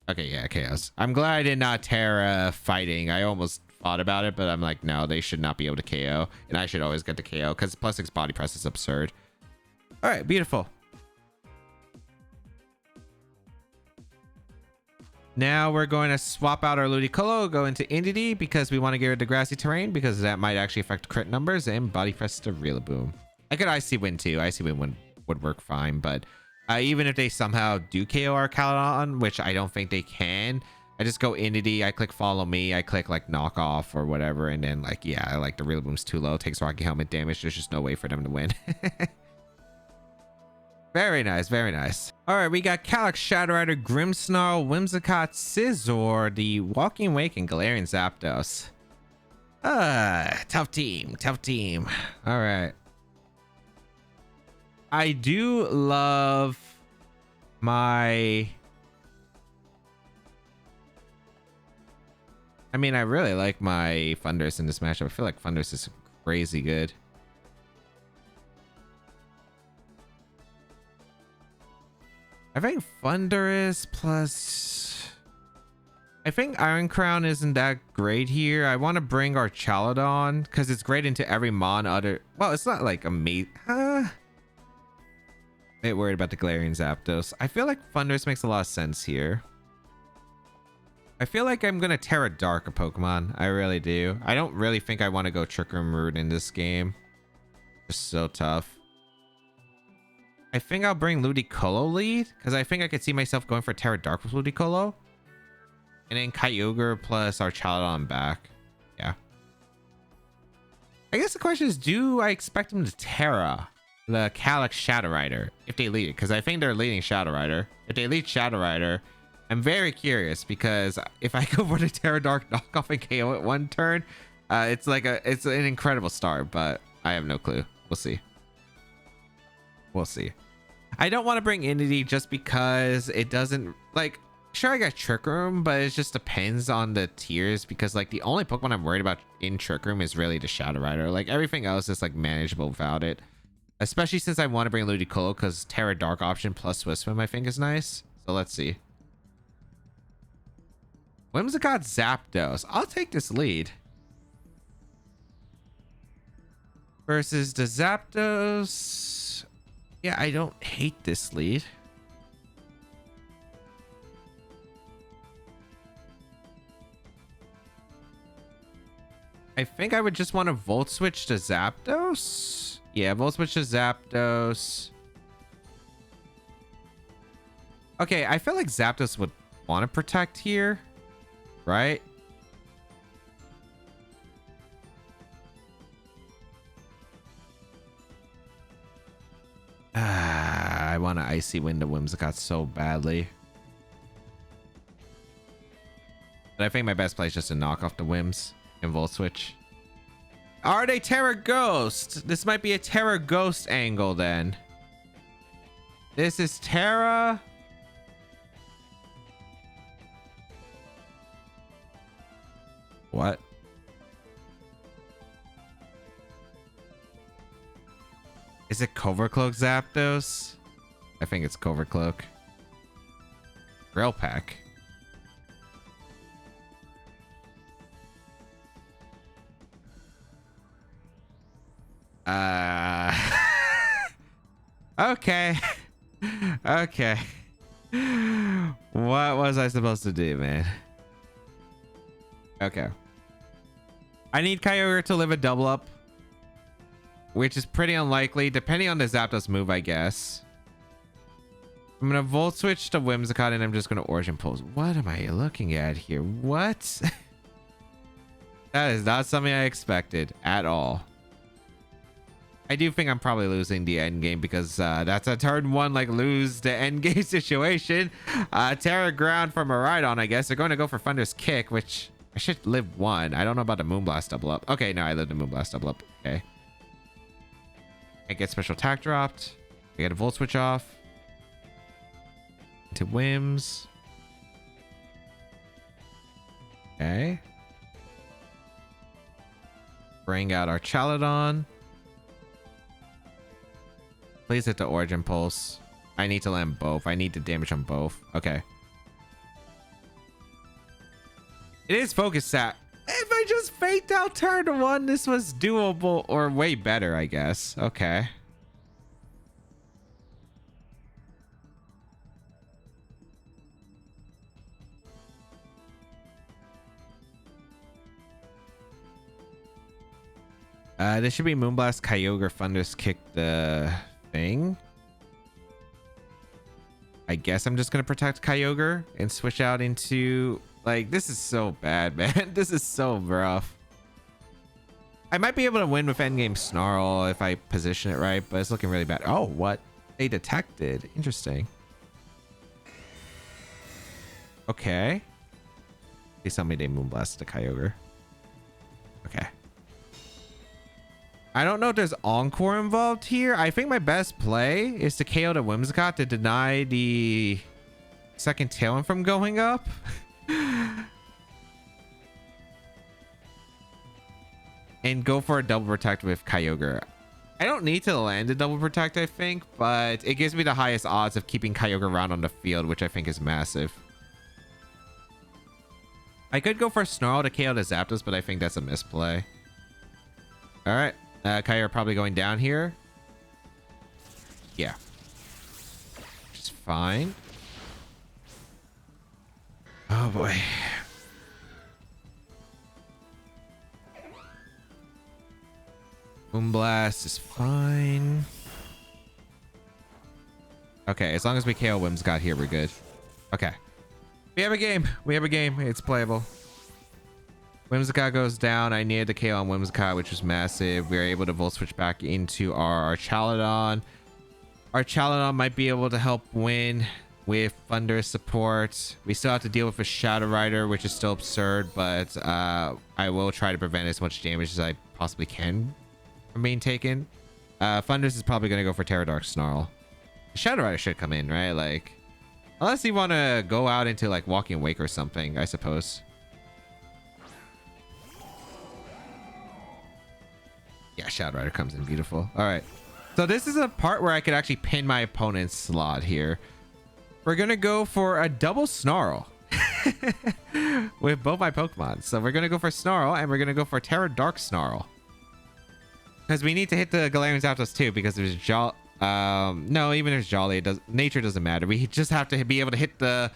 Okay, yeah, chaos. I'm glad I did not Terra fighting. I almost thought about it, but I'm like, no, they should not be able to KO. And I should always get the KO because +6 body press is absurd. All right, beautiful. Now we're going to swap out our Ludicolo, go into Indity because we want to get rid of the grassy terrain because that might actually affect crit numbers, and body press to Rillaboom. I could Icy Wind too. Icy Wind would work fine, but even if they somehow do KO Archaludon, which I don't think they can, I just go Indity, I click Follow Me, I click like Knock Off or whatever, and then like, yeah, like the Rillaboom's too low, takes Rocky Helmet damage. There's just no way for them to win. Very nice, very nice. All right, we got Calyx, Shadow Rider, Grimmsnarl, Whimsicott, Scizor, the Walking Wake, and Galarian Zapdos. Tough team, tough team. All right. I do love my... I mean, I really like my Thundurus in this matchup. I feel like Thundurus is crazy good. I think Thundurus plus... I think Iron Crown isn't that great here. I want to bring Archaludon because it's great into every Mon other... Well, it's not like amazing. Bit worried about the Galarian Zapdos. I feel like Thundurus makes a lot of sense here. I feel like I'm going to Terra Dark a Pokemon. I really do. I don't really think I want to go Trick Room Route in this game. Just so tough. I think I'll bring Ludicolo lead because I think I could see myself going for Terra Dark with Ludicolo. And then Kyogre plus Archaludon back. Yeah. I guess the question is, do I expect them to Terra the Calyx Shadow Rider if they lead it? Because I think they're leading Shadow Rider. If they lead Shadow Rider, I'm very curious because if I go for the Terra Dark knockoff and KO it one turn, it's an incredible start, but I have no clue. We'll see. We'll see. I don't want to bring Indity just because it doesn't, like, sure I got Trick Room, but it just depends on the tiers because like the only Pokemon I'm worried about in Trick Room is really the Shadow Rider. Like everything else is like manageable without it. Especially since I want to bring Ludicolo because Terra Dark option plus Swift Swim I think is nice. So let's see. Whimsicott Zapdos. I'll take this lead. Versus the Zapdos. Yeah, I don't hate this lead. I think I would just want to Volt Switch to Zapdos. Yeah, Volt Switch to Zapdos. Okay, I feel like Zapdos would want to protect here, right? I want to Icy Wind to Whimsicott so badly. But I think my best play is just to knock off the Whims and Volt Switch. Are they Terra Ghost? This might be a Terra Ghost angle then. This is Terra. What? Is it Covert Cloak Zapdos? I think it's Covert Cloak. Rail Pack. Okay. Okay. What was I supposed to do, man? Okay. I need Kyogre to live a double up, which is pretty unlikely, depending on the Zapdos move, I guess. I'm gonna Volt Switch to Whimsicott, and I'm just gonna Origin Pulse. What am I looking at here? What? That is not something I expected at all. I do think I'm probably losing the end game because that's a turn one, like, lose the end game situation. Terra Ground from a Rhydon, I guess. They're going to go for Thunderous Kick, which I should live one. I don't know about the Moonblast double up. Okay, no, I lived the Moonblast double up. Okay. I get special attack dropped. I get a Volt Switch off. Into Whims. Okay. Bring out our Chaladon. Please hit the Origin Pulse. I need to land both. I need the damage on both. Okay. It is Focus Sap. If I just faked out turn one, this was doable, or way better, I guess. Okay. This should be Moonblast, Kyogre, Thunderous Kick the thing. I guess I'm just gonna protect Kyogre and switch out into, like, this is so bad, man. This is so rough. I might be able to win with endgame Snarl if I position it right, but it's looking really bad. Oh, what? They detected. Interesting. Okay. Please tell me they Moonblast the Kyogre. Okay. I don't know if there's Encore involved here. I think my best play is to KO the Whimsicott to deny the second Tailwind from going up. And go for a double protect with Kyogre. I don't need to land a double protect, I think, but it gives me the highest odds of keeping Kyogre around on the field, which I think is massive. I could go for Snarl to KO the Zapdos, but I think that's a misplay. All right. Kyogre probably going down here. Yeah. Which is fine. Oh boy. Moonblast is fine. Okay, as long as we KO Whimsicott here, we're good. Okay. We have a game. We have a game. It's playable. Whimsicott goes down. I needed the KO on Whimsicott, which was massive. We were able to Volt Switch back into our Chaladon. Our Chaladon might be able to help win with Thunderous support. We still have to deal with a Shadow Rider, which is still absurd, but I will try to prevent as much damage as I possibly can from being taken. Thunderous is probably going to go for Terra Dark Snarl. Shadow Rider should come in, right? Like, unless you want to go out into, like, Walking Wake or something, I suppose. Yeah, Shadow Rider comes in beautiful. All right. So this is a part where I could actually pin my opponent's slot here. We're going to go for a double Snarl with both my Pokemon. So we're going to go for Snarl, and we're going to go for Terra Dark Snarl. Because we need to hit the Galarian Zapdos too, because there's no, even there's Jolly, nature doesn't matter. We just have to be able to hit the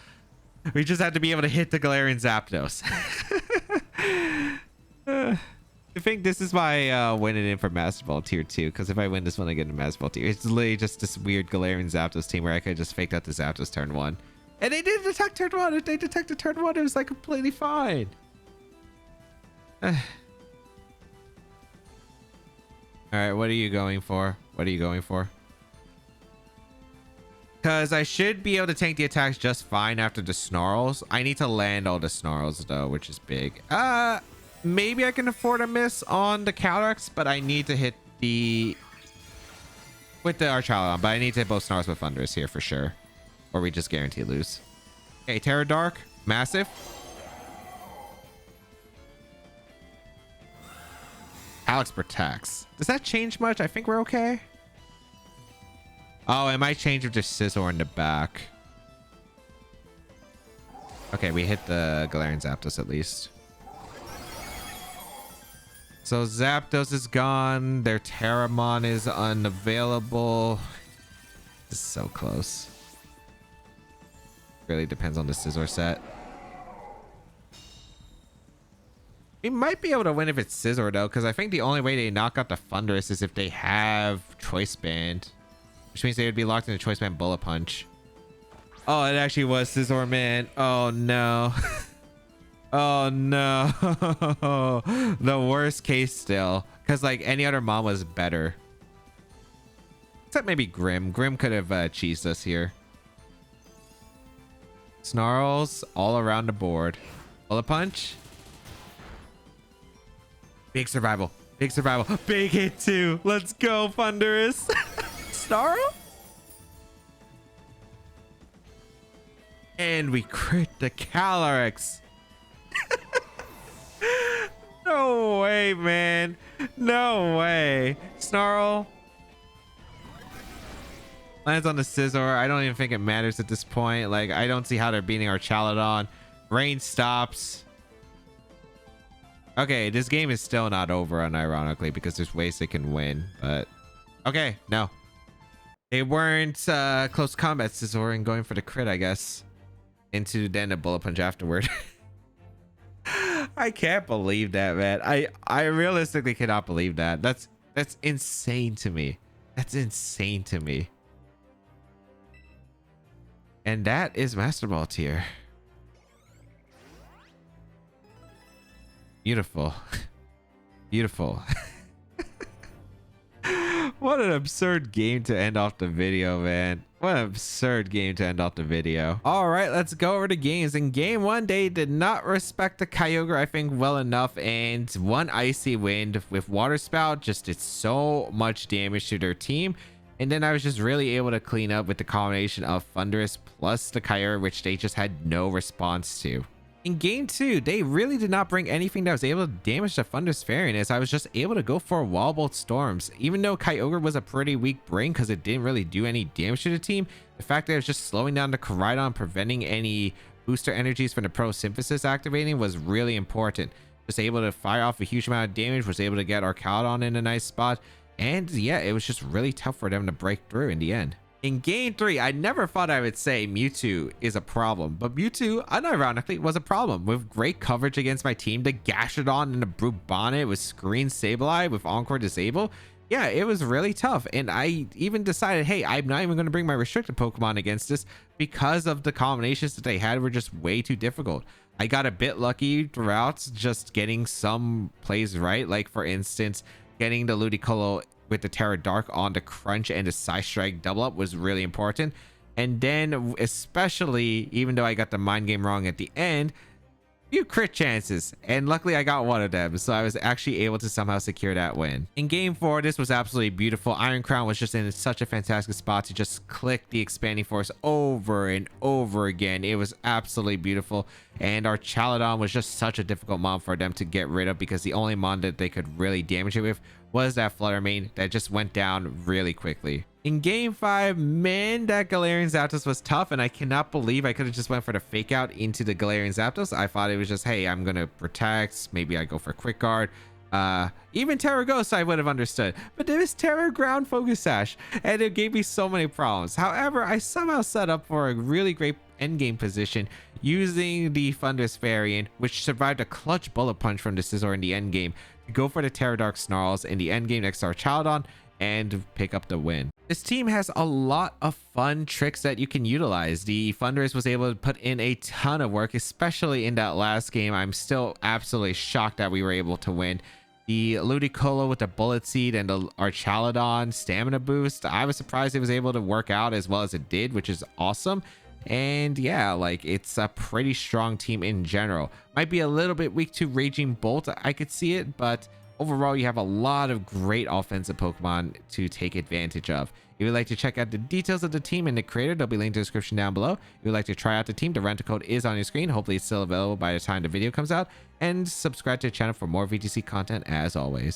Galarian Zapdos. I think this is my winning in for Master Ball Tier 2, because if I win this one, I get a Master Ball Tier. It's literally just this weird Galarian Zapdos team where I could just faked out the Zapdos turn 1. And they didn't detect turn 1. If they detected turn 1, it was like completely fine. All right, what are you going for? What are you going for? because I should be able to tank the attacks just fine after the snarls. I need to land all the snarls though, which is big. Maybe I can afford a miss on the Calyrex, but I need to hit with the Archaludon, but I need to hit both snarls with Thundurus here for sure, or we just guarantee lose. Okay, Terra Dark, massive. Alex protects. Does that change much? I think we're okay. Oh, it might change with just Scizor in the back. Okay, we hit the Galarian Zapdos at least. So Zapdos is gone. Their Terramon is unavailable. This is so close. Really depends on the Scizor set. We might be able to win if it's Scizor though, because I think the only way they knock out the Thundurus is if they have Choice Band, which means they would be locked in a Choice Band Bullet Punch. Oh, it actually was Scizor, man. Oh no. Oh no. The worst case still, because like any other mom was better, except maybe Grim. Grim could have cheesed us here. Snarls all around the board. Bullet Punch. Big survival. Big survival. Big hit too. Let's go, Thundurus. Snarl. And we crit the Calyrex. No way, man. No way. Snarl lands on the Scizor. I don't even think it matters at this point. Like, I don't see how they're beating our Archaludon. Rain stops. Okay, this game is still not over, unironically, because there's ways they can win. But okay, no. They weren't close combat Scizor and going for the crit, I guess. Into then a Bullet Punch afterward. I can't believe that, man. I realistically cannot believe that. That's insane to me. That's insane to me. And that is Master Ball tier. Beautiful. Beautiful. What an absurd game to end off the video, man. What an absurd game to end off the video. All right, let's go over the games. In game one, they did not respect the Kyogre, I think, well enough. And one Icy Wind with Water Spout just did so much damage to their team. And then I was just really able to clean up with the combination of Thundurus plus the Kyogre, which they just had no response to. In game two, they really did not bring anything that was able to damage the Thundurus Therian, as I was just able to go for Wall Bolt Storms. Even though Kyogre was a pretty weak brain because it didn't really do any damage to the team, the fact that it was just slowing down the Koraidon, preventing any booster energies from the Photosynthesis activating was really important. Just able to fire off a huge amount of damage, was able to get our Archaludon in a nice spot, and yeah, it was just really tough for them to break through in the end. In game three, I never thought I would say Mewtwo is a problem, but Mewtwo, unironically, was a problem. With great coverage against my team, the Gastrodon and the Brute Bonnet with Screen Sableye with Encore Disable, yeah, it was really tough. And I even decided, hey, I'm not even going to bring my restricted Pokemon against this because of the combinations that they had were just way too difficult. I got a bit lucky throughout just getting some plays right, like for instance, getting the Ludicolo with the Terra Dark on the Crunch and the Psystrike double up was really important. And then especially, even though I got the Mind Game wrong at the end, few crit chances, and luckily I got one of them, so I was actually able to somehow secure that win. In game four, this was absolutely beautiful. Iron Crown was just in such a fantastic spot to just click the Expanding Force over and over again. It was absolutely beautiful, and our Archaludon was just such a difficult mon for them to get rid of, because the only mon that they could really damage it with was that Flutter Mane that just went down really quickly. In game five, man, that Galarian Zapdos was tough, and I cannot believe I could have just went for the fake out into the Galarian Zapdos. I thought it was just, hey, I'm gonna protect, maybe I go for quick guard. Even Terra Ghost I would have understood, but there was Terra Ground Focus Sash, and it gave me so many problems. However, I somehow set up for a really great endgame position using the Thundurus Therian, which survived a clutch Bullet Punch from the Scizor in the endgame, to go for the Terra Dark Snarls in the endgame next to our Archaludon and pick up the win. This team has a lot of fun tricks that you can utilize. The Thundurus was able to put in a ton of work, especially in that last game. I'm still absolutely shocked that we were able to win. The Ludicolo with the Bullet Seed and the Archaludon stamina boost. I was surprised it was able to work out as well as it did, which is awesome. And yeah, like it's a pretty strong team in general. Might be a little bit weak to Raging Bolt, I could see it, but overall you have a lot of great offensive Pokemon to take advantage of. If you'd like to check out the details of the team and the creator, they'll be linked in the description down below. If you'd like to try out the team, the rental code is on your screen. Hopefully it's still available by the time the video comes out. And subscribe to the channel for more VGC content as always.